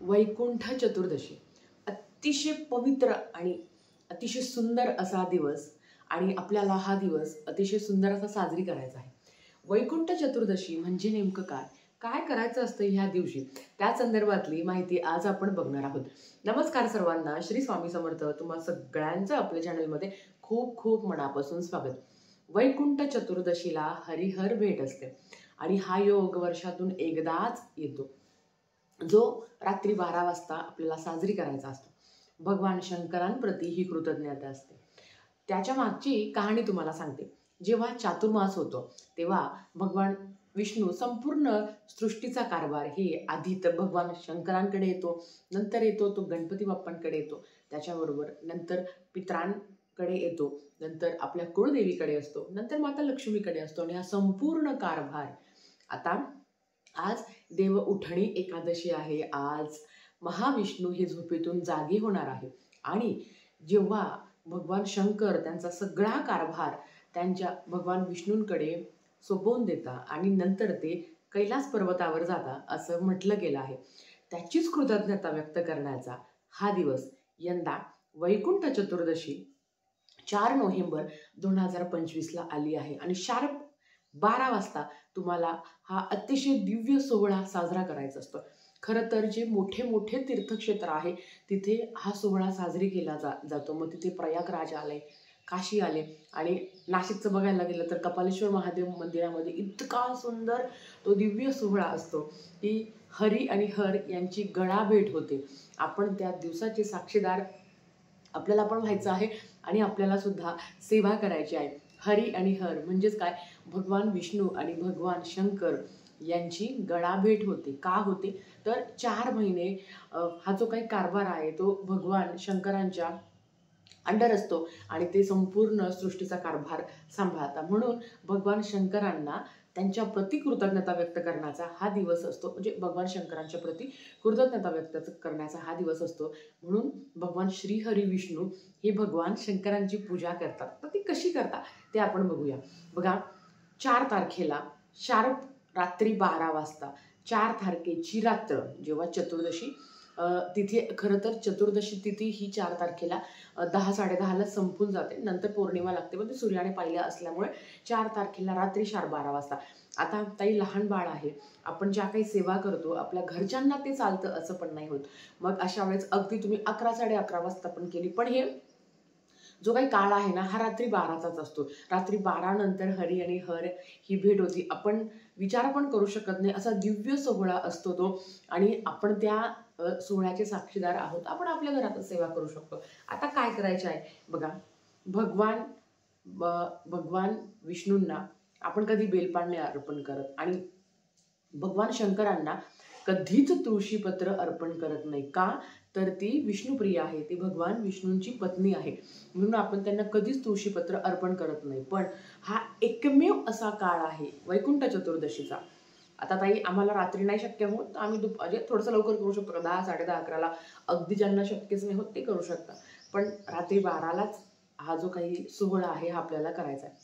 वैकुंठ चतुर्दशी अतिशय पवित्र आणि अतिशय सुंदर असा दिवस आणि आपल्याला हा दिवस अतिशय सुंदर असा साजरी करायचा आहे। वैकुंठ चतुर्दशी म्हणजे नेमकं काय काय करायचं असतं ह्या दिवशी त्या संदर्भातली माहिती आज आपण बघणार आहोत। नमस्कार सर्वांना, श्री स्वामी समर्थ। तुम्हा सगळ्यांचं आपल्या चॅनलमध्ये खूप खूप मनापासून स्वागत। वैकुंठ चतुर्दशीला हरिहर भेट असते आणि हा योग वर्षातून एकदाच येतो, जो रात्री 12 वाजता आपल्याला साजरी करायचा असतो। भगवान शंकरांप्रती ही कृतज्ञता असते। त्याच्या मागची कहाणी तुम्हाला सांगते। जेव्हा चातुर्मास होतो तेव्हा भगवान विष्णू संपूर्ण सृष्टीचा कारभार हे आधी तर भगवान शंकरांकडे येतो, नंतर येतो तो गणपती बाप्पांकडे येतो, त्याच्याबरोबर नंतर पितरांकडे येतो, नंतर आपल्या कुळदेवीकडे असतो, नंतर माता लक्ष्मीकडे असतो आणि हा संपूर्ण कारभार आता आज देव उठणी एकादशी आहे। आज महाविष्णू हे झोपेतून जागे होणार आहे आणि जेव्हा भगवान शंकर त्यांचा सगळा कारभार त्यांच्या भगवान विष्णूंकडे सोपवून देतात आणि नंतर ते कैलास पर्वतावर जातात असं म्हटलं गेलं आहे। त्याचीच कृतज्ञता व्यक्त करण्याचा हा दिवस यंदा वैकुंठ चतुर्दशी 4 नोव्हेंबर 2025 ला आली आहे आणि शार्प 12 वाजता तुम्हाला हा अतिशय दिव्य सोहळा साजरा करायचा असतो। खरं तर जे मोठे मोठे तीर्थक्षेत्र आहे तिथे हा सोहळा साजरी केला जातो। मग तिथे प्रयागराज आले, काशी आले आणि नाशिकचं बघायला गेलं तर कपालेश्वर महादेव मंदिरामध्ये इतका सुंदर तो दिव्य सोहळा असतो की हरी आणि हर यांची गळाभेट होते। आपण त्या दिवसाचे साक्षीदार आपल्याला पण व्हायचं आहे आणि आपल्याला सुद्धा सेवा करायची आहे। हरी आणि हर म्हणजेच काय, भगवान विष्णू आणि भगवान शंकर यांची गळाभेट होते। का होते तर 4 महिने हा जो काही कारभार आहे तो भगवान शंकरांच्या अंडर असतो आणि ते संपूर्ण सृष्टीचा कारभार सांभाळतात। म्हणून भगवान शंकरांना त्यांच्या प्रति कृतज्ञता व्यक्त करण्याचा हा दिवस असतो, म्हणजे भगवान शंकरांच्या प्रति कृतज्ञता व्यक्त करण्याचा हा दिवस असतो। म्हणून भगवान श्री हरी विष्णू हे भगवान शंकरांची पूजा करतात। तर ती कशी करतात ते आपण बघूया। बघा, 4 तारखेला शार्प रात्री 12 वाजता 4 तारखेची रात्र जेव्हा चतुर्दशी तिथे खरं तर चतुर्दशी तिथी ही 4 तारखेला 10-10:30 ला संपून जाते, नंतर पौर्णिमा लागते, पण ते सूर्याने पाहिलं असल्यामुळे 4 तारखेला रात्री शार्प 12 वाजता। आता ताई लहान बाळ आहे, आपण ज्या काही सेवा करतो आपल्या घरच्यांना ते चालतं असं पण नाही होत। मग अशा वेळेस अगदी तुम्ही 11-11:30 वाजता पण केली, पण हे जो काही काळ आहे ना हा रात्री 12चाच असतो। रात्री 12 नंतर हरी आणि हर ही भेट होती। आपण विचार पण करू शकत नाही असा दिव्य सोहळा असतो तो आणि आपण त्या सोहळ्याचे साक्षीदार आहोत। आपण आपल्या घरातच सेवा करू शकतो। आता काय करायचे आहे बघा, भगवान विष्णूंना आपण कधी बेलपान नाही अर्पण करत आणि भगवान शंकरांना कधीच तुळशीपत्र अर्पण करत नाही। का तर ती विष्णुप्रिया आहे, ती भगवान विष्णूंची पत्नी आहे, म्हणून आपण त्यांना कधीच तुळशीपत्र अर्पण करत नाही। पण हा एकमेव असा काळ आहे वैकुंठ चतुर्दशीचा। आता ताई आम्हाला रात्री नाही शक्य होत, आम्ही म्हणजे थोडंसं लवकर करू शकतो, 10-10:30-11ला अगदी ज्यांना शक्यच नाही होत ते करू शकतात, पण रात्री 12लाच हा जो काही सोहळा आहे हा आपल्याला करायचा आहे।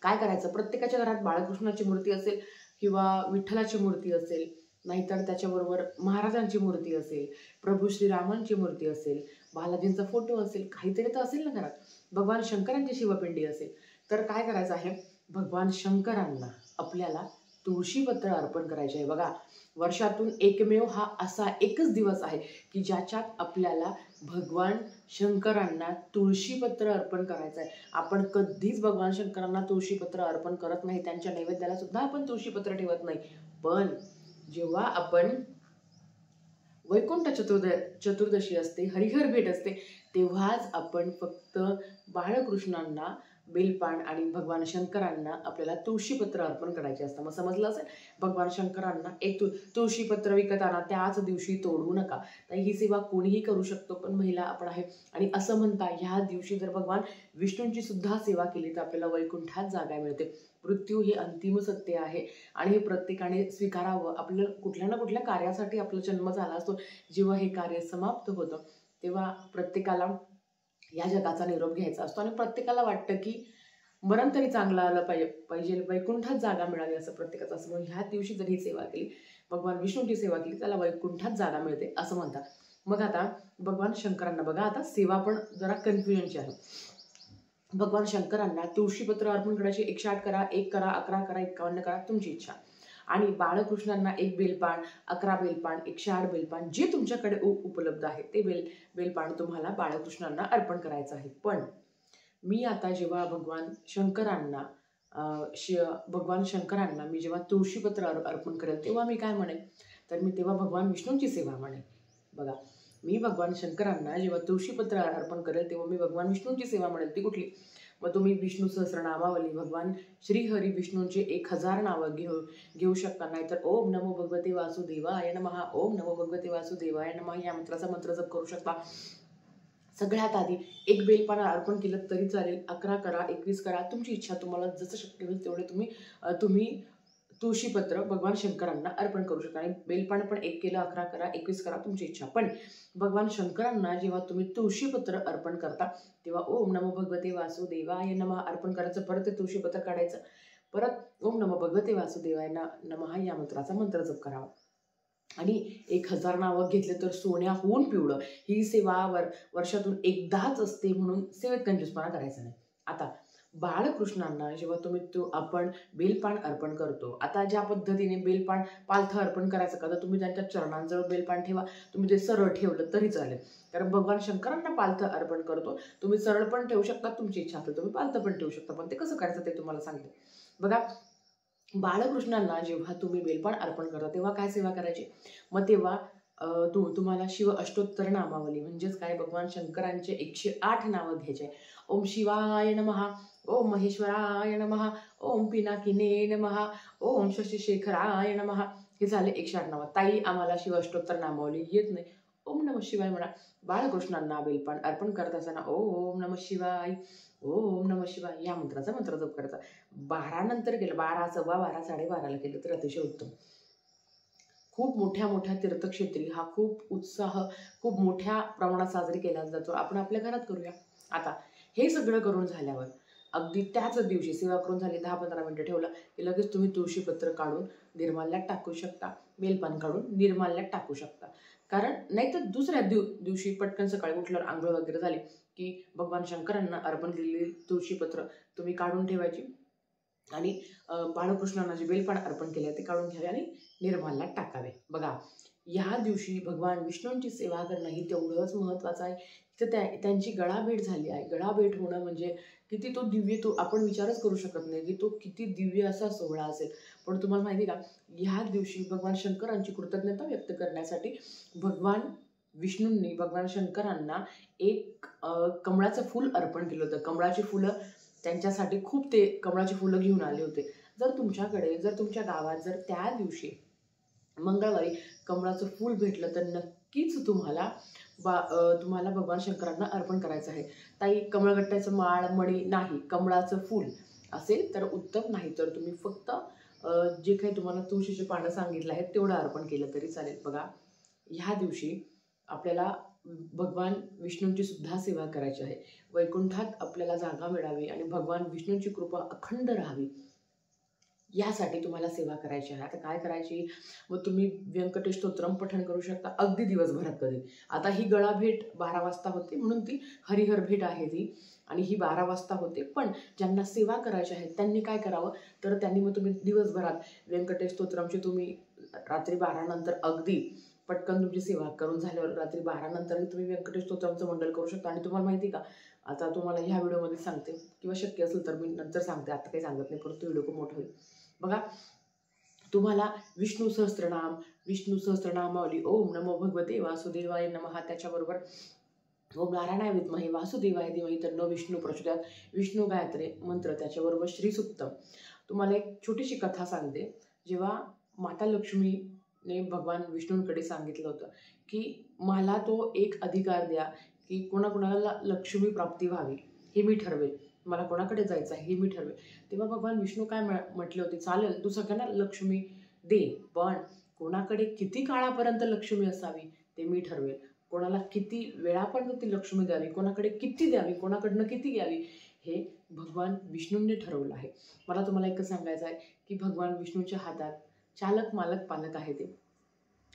काय करायचं, प्रत्येकाच्या घरात बाळकृष्णाची मूर्ती असेल किंवा विठ्ठलाची मूर्ती असेल, नाहीतर त्याच्याबरोबर महाराजांची मूर्ती असेल, प्रभू श्रीरामांची मूर्ती असेल, बालाजींचा फोटो असेल, काहीतरी तर असेल ना घरात, भगवान शंकरांची शिवपिंडी असेल, तर काय करायचं आहे, भगवान शंकरांना आपल्याला तुळशीपत्र अर्पण करायचे आहे। बघा, वर्षातून एकमेव हा असा एकच दिवस आहे की ज्याच्यात आपल्याला भगवान शंकरांना तुळशीपत्र अर्पण करायचं आहे। आपण कधीच भगवान शंकरांना तुळशीपत्र अर्पण करत नाही, त्यांच्या नैवेद्याला सुद्धा आपण तुळशीपत्र ठेवत नाही। पण जेव्हा आपण वैकुंठ चतुर्दशी असते, हरिहर भेट असते, तेव्हाच आपण फक्त बाळकृष्णांना बेलपान आणि भगवान शंकरांना आपल्याला तुळशीपत्र अर्पण करायचे असतं। मग समजलं असेल, भगवान शंकरांना एक तुळशीपत्र विकत आणा, त्याच दिवशी तोडू नका। तर ही सेवा कोणीही करू शकतो, पण महिला आपण आहे आणि असं म्हणता ह्या दिवशी जर भगवान विष्णूंची सुद्धा सेवा केली तर आपल्याला वैकुंठात जागा मिळते। मृत्यू हे अंतिम सत्य आहे आणि हे प्रत्येकाने स्वीकारावं। आपलं कुठल्या ना कुठल्या कार्यासाठी आपला जन्म झाला असतो, जेव्हा हे कार्य समाप्त होतं तेव्हा प्रत्येकाला या जगाचा निरोप घ्यायचा असतो आणि प्रत्येकाला वाटतं की मरण तरी चांगलं आलं पाहिजे, वैकुंठात जागा मिळावी असं प्रत्येकाचं असं। म्हणून ह्या दिवशी जर ही सेवा केली भगवान विष्णूंची सेवा केली त्याला वैकुंठात जागा मिळते असं म्हणतात. मग आता भगवान शंकरांना बघा, आता सेवा पण जरा कन्फ्युजनची आहे. भगवान शंकरांना तुळशीपत्र अर्पण करायची. 108 करा, 1 करा, 11 करा, 51 करा, तुमची इच्छा. आणि बाळकृष्णांना 1 बेलपान, 11 बेलपान, 108 बेलपान, जे तुमच्याकडे उपलब्ध आहे ते बेलपान तुम्हाला बाळकृष्णांना अर्पण करायचं आहे. पण मी आता जेव्हा भगवान शंकरांना मी जेव्हा तुळशीपत्र अर्पण करेल तेव्हा मी काय म्हणेन, तर मी तेव्हा भगवान विष्णूंची सेवा म्हणेन. बघा, मी भगवान शंकरांना जेव्हा तुळशीपत्र अर्पण करेल तेव्हा मी भगवान विष्णूंची सेवा म्हणेल. ती कुठली? मग तुम्ही विष्णू सहस्रनामावली भगवान श्रीहरी विष्णूंचे 1000 नावं घेऊ शकता. नाहीतर ओम नमो भगवते वासुदेवाय नमः, ओम नमो भगवते वासुदेवाय नमः या मंत्राचा मंत्र जप करू शकता. सगळ्यात आधी 1 बेलपान अर्पण केलं तरी चालेल, 11 करा, 21 करा, तुमची इच्छा. तुम्हाला जसं शक्य होईल तेवढे तुम्ही तुळशीपत्र भगवान शंकरांना अर्पण करू शकता. आणि बेलपान पण 1 केलं, 11 करा, 21 करा, तुमची इच्छा. पण भगवान शंकरांना जेव्हा तुम्ही तुळशीपत्र अर्पण करता तेव्हा ओम नमो भगवते वासुदेवाय नमः अर्पण करायचं. परत ते तुळशीपत्र काढायचं, परत ओम नमो भगवते वासुदेवाय नमः या मंत्राचा मंत्र जप करावा. आणि 1000 नावं घेतले तर सोन्याहून पिवळं. ही सेवा वर्षातून एकदाच असते म्हणून सेवेत कंजूसपणा करायचा नाही. आता बाळकृष्णांना जेव्हा आपण बेलपान अर्पण करतो, आता ज्या पद्धतीने बेलपान पालथं अर्पण करायचं का, तर तुम्ही त्यांच्या चरणांजवळ बेलपान ठेवा. तुम्ही ते सरळ ठेवलं तरी चालेल, कारण भगवान शंकरांना पालथं अर्पण करतो. तुम्ही सरळ पण ठेवू शकता, तुमची इच्छा असेल तुम्ही पालथं पण ठेवू शकता. पण ते कसं करायचं ते तुम्हाला सांगते. बघा, बाळकृष्णांना जेव्हा तुम्ही बेलपान अर्पण करता तेव्हा काय सेवा करायची? मग तेव्हा तुम्हाला शिव अष्टोत्तर नामावली म्हणजेच काय, भगवान शंकरांचे 108 नावं घ्यायचे. ओम शिवाय नमः, ओम महेश्वराय नमः, ओम पिनाकिने नमः, ओम शशिशेखराय नमः. हे झाले 108 नावं. ताई आम्हाला शिव अष्टोत्तर नामावली येत नाही, ओम नमः शिवाय म्हणा. बाळकृष्णांना बेलपान अर्पण करत असताना ओम नमः शिवाय, ओम नमः शिवाय या मंत्राचा मंत्र जप करायचा. 12 नंतर केलं, 12, 12:15, 12:30ला केलं तर अतिशय उत्तम. खूप मोठ्या तीर्थक्षेत्री हा खूप उत्साह खूप मोठ्या प्रमाणात साजरी केला जातो. आपण आपल्या घरात करूया. आता हे सगळं करून झाल्यावर अगदी त्याच दिवशी सेवा करून झाली, 10-15 मिनिटं ठेवलं की लगेच तुम्ही तुळशीपत्र काढून निर्माल्यात टाकू शकता, बेलपान काढून निर्माल्यात टाकू शकता. कारण नाहीतर दुसऱ्या दिवशी पटकन सकाळी उठल्यावर आंघोळ वगैरे झाली की भगवान शंकरांना अर्पण केलेली तुळशीपत्र तुम्ही काढून ठेवायची आणि बाळकृष्णांना जे बेलपान अर्पण केले ते काढून घ्यावे आणि निर्माल्यात टाकावे. बघा, ह्या दिवशी भगवान विष्णूंची सेवा करणं ही तेवढंच महत्त्वाचं आहे. तर त्यांची गळाभेट झाली आहे. गळाभेट होणं म्हणजे किती तो दिव्य, तो आपण विचारच करू शकत नाही की तो किती दिव्य असा सोहळा असेल. पण तुम्हाला माहिती का, ह्या दिवशी भगवान शंकरांची कृतज्ञता व्यक्त करण्यासाठी भगवान विष्णूंनी भगवान शंकरांना एक कमळाचं फूल अर्पण केलं होतं. कमळाची फुलं त्यांच्यासाठी खूप ते कमळाची फुलं घेऊन आले होते. जर तुमच्या गावात जर त्या दिवशी मंगळवारी कमळाचं फूल भेटलं तर नक्कीच तुम्हाला भगवान शंकरांना अर्पण करायचं आहे. ताई, कमळगट्ट्याचं माळ मणी नाही, कमळाचं फूल असेल तर उत्तम. नाही तर तुम्ही फक्त जे काही तुम्हाला तुळशीची पानं सांगितलं आहे तेवढं अर्पण केलं तरी चालेल. बघा, ह्या दिवशी आपल्याला भगवान विष्णूंची सुद्धा सेवा करायची आहे. वैकुंठात आपल्याला जागा मिळावी आणि भगवान विष्णूंची कृपा अखंड राहावी यासाठी तुम्हाला सेवा करायची आहे. आता काय करायची? मग तुम्ही व्यंकटेश स्तोत्रम पठण करू शकता अगदी दिवसभरात कधी. आता ही गळाभेट 12 वाजता होते म्हणून ती हरिहर भेट आहे ती, आणि ही 12 वाजता होते. पण ज्यांना सेवा करायची आहे त्यांनी काय करावं, तर त्यांनी मग तुम्ही दिवसभरात व्यंकटेश स्तोत्रमची तुम्ही रात्री 12 नंतर अगदी पटकन तुमची सेवा करून झाल्यावर रात्री 12 नंतरही तुम्ही व्यंकटेश स्तोत्रमचं मंडळ करू शकता. आणि तुम्हाला माहिती का, आता तुम्हाला ह्या व्हिडिओमध्ये सांगते किंवा शक्य असेल तर मी नंतर सांगते, आता काही सांगत नाही, परंतु व्हिडिओ खूप मोठा होईल. बघा, तुम्हाला विष्णू सहस्त्रनामावली ओम नमो भगवते वासुदेवाय नमः, त्याच्याबरोबर ओम नारायणाय विद्महे वासुदेवाय धीमहि तन्नो विष्णू प्रचोदयात्, विष्णू गायत्री मंत्र, त्याच्याबरोबर श्रीसुक्तम. तुम्हाला एक छोटीशी कथा सांगते. जेव्हा माता लक्ष्मीने भगवान विष्णूंकडे सांगितलं होतं की मला तो एक अधिकार द्या की कोणाकोणाला लक्ष्मी प्राप्ती व्हावी, हे मी ठरवेल, मला कोणाकडे जायचं आहे हे मी ठरवेल. तेव्हा भगवान विष्णू काय म्हटले होते, चालेल तू सगळ्यांना लक्ष्मी दे, पण कोणाकडे किती काळापर्यंत लक्ष्मी असावी ते मी ठरवेल. कोणाला किती वेळापर्यंत ती लक्ष्मी द्यावी, कोणाकडे किती द्यावी, कोणाकडनं किती घ्यावी, हे भगवान विष्णूंनी ठरवलं आहे. मला तुम्हाला एकच सांगायचं आहे की भगवान विष्णूच्या हातात चालक मालक पालक आहे ते.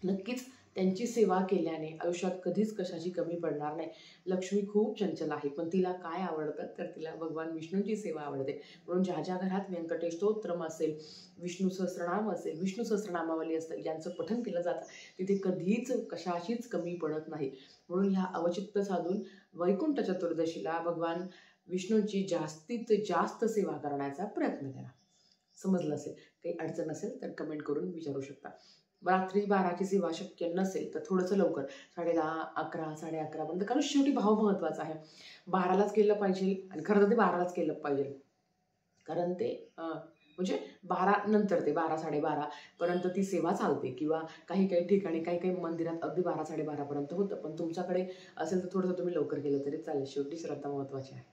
नक्कीच त्यांची सेवा केल्याने आयुष्यात कधीच कशाची कमी पडणार नाही. लक्ष्मी खूप चंचल आहे, पण तिला काय आवडतं तर तिला भगवान विष्णूंची सेवा आवडते. म्हणून ज्या ज्या घरात व्यंकटेश स्तोत्रम असेल, विष्णू सहस्रनाम असेल, विष्णू सहस्रनामावली असतं, यांचं पठण केलं जातं, तिथे कधीच कशाचीच कमी पडत नाही. म्हणून ह्या अवचित्त साधून वैकुंठ चतुर्दशीला भगवान विष्णूंची जास्तीत जास्त सेवा करण्याचा प्रयत्न करा. समजलं असेल, काही अडचण असेल तर कमेंट करून विचारू शकता. रात्री 12ची सेवा शक्य नसेल तर थोडंसं लवकर 10:30, 11, 11:30 पर्यंत, कारण शेवटी भाव महत्त्वाचा आहे. 12लाच केलं पाहिजे आणि खरं तर ते 12लाच केलं पाहिजे. कारण ते म्हणजे 12 नंतर ते 12, 12:30 पर्यंत ती सेवा चालते, किंवा काही काही ठिकाणी काही काही मंदिरात अगदी 12, 12:30 पर्यंत होतं. पण तुमच्याकडे असेल तर थोडंसं तुम्ही लवकर केलं तरी चालेल. शेवटी श्रद्धा महत्त्वाची आहे.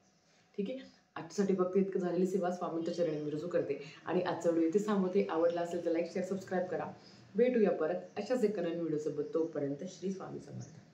ठीक आहे. आजच्यासाठी बघते इतकं झालेली सेवा स्वामींच्या चरणी मी रुजू करते आणि आजचा व्हिडिओ इथे थांबवते. आवडला असेल तर लाईक, शेअर, सबस्क्राईब करा. भेटूया परत अशाच एका नवीन व्हिडिओसोबत. तोपर्यंत श्री स्वामी समर्थ.